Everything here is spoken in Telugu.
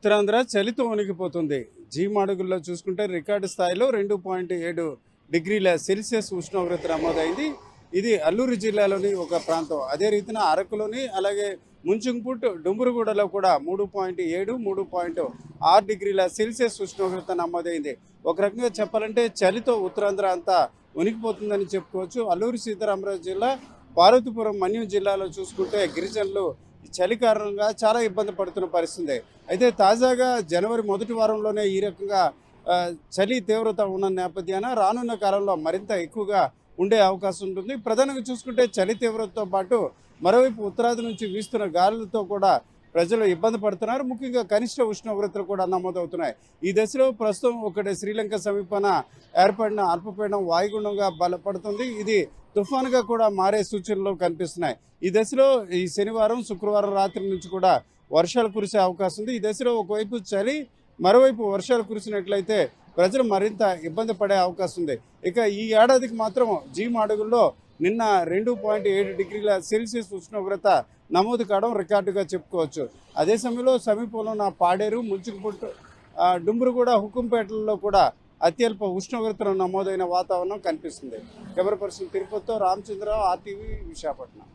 ఉత్తరాంధ్ర చలితో వణికిపోతుంది. జీమాడుగుల్లో చూసుకుంటే రికార్డు స్థాయిలో 2.7 డిగ్రీల సెల్సియస్ ఉష్ణోగ్రత నమోదైంది. ఇది అల్లూరు జిల్లాలోని ఒక ప్రాంతం. అదే రీతిన అరకులోని, అలాగే ముంచుంగుపుట్, డుంబురుగుడలో కూడా 3.7, 3.6 డిగ్రీల సెల్సియస్ ఉష్ణోగ్రత నమోదైంది. ఒక రకంగా చెప్పాలంటే చలితో ఉత్తరాంధ్ర అంతా వణికిపోతుందని చెప్పుకోవచ్చు. అల్లూరు సీతారామరాజు జిల్లా, పార్వతీపురం, మన్యం జిల్లాలో చూసుకుంటే గిరిజనులు చలి కారణంగా చాలా ఇబ్బంది పడుతున్న పరిస్థితి. అయితే తాజాగా జనవరి మొదటి వారంలోనే ఈ రకంగా చలి తీవ్రత ఉన్న నేపథ్యాన రానున్న కాలంలో మరింత ఎక్కువగా ఉండే అవకాశం ఉంటుంది. ప్రధానంగా చూసుకుంటే చలి తీవ్రతతో పాటు మరోవైపు ఉత్తరాది నుంచి వీస్తున్న గాలులతో కూడా ప్రజలు ఇబ్బంది పడుతున్నారు. ముఖ్యంగా కనిష్ట ఉష్ణోగ్రతలు కూడా నమోదవుతున్నాయి. ఈ దశలో ప్రస్తుతం ఒకటి శ్రీలంక సమీపాన ఏర్పడిన అల్పపీడనం వాయుగుండంగా బలపడుతుంది. ఇది తుఫానుగా కూడా మారే సూచనలు కనిపిస్తున్నాయి. ఈ దశలో ఈ శనివారం, శుక్రవారం రాత్రి నుంచి కూడా వర్షాలు కురిసే అవకాశం ఉంది. ఈ దశలో ఒకవైపు చలి, మరోవైపు వర్షాలు కురిసినట్లయితే ప్రజలు మరింత ఇబ్బంది పడే అవకాశం ఉంది. ఇక ఈ ఏడాదికి మాత్రం జీమాడుగుల్లో నిన్న 2.7 డిగ్రీల సెల్సియస్ ఉష్ణోగ్రత నమోదు కావడం రికార్డుగా చెప్పుకోవచ్చు. అదే సమయంలో సమీపంలో ఉన్న పాడేరు, ముంచుకుపుట్టు, డుంబురుగుడ, హుకుంపేటలలో కూడా అత్యల్ప ఉష్ణోగ్రతలు నమోదైన వాతావరణం కనిపిస్తుంది. Camera person తిరుపతితో Ramachandra Rao, RTV, Visakhapatnam.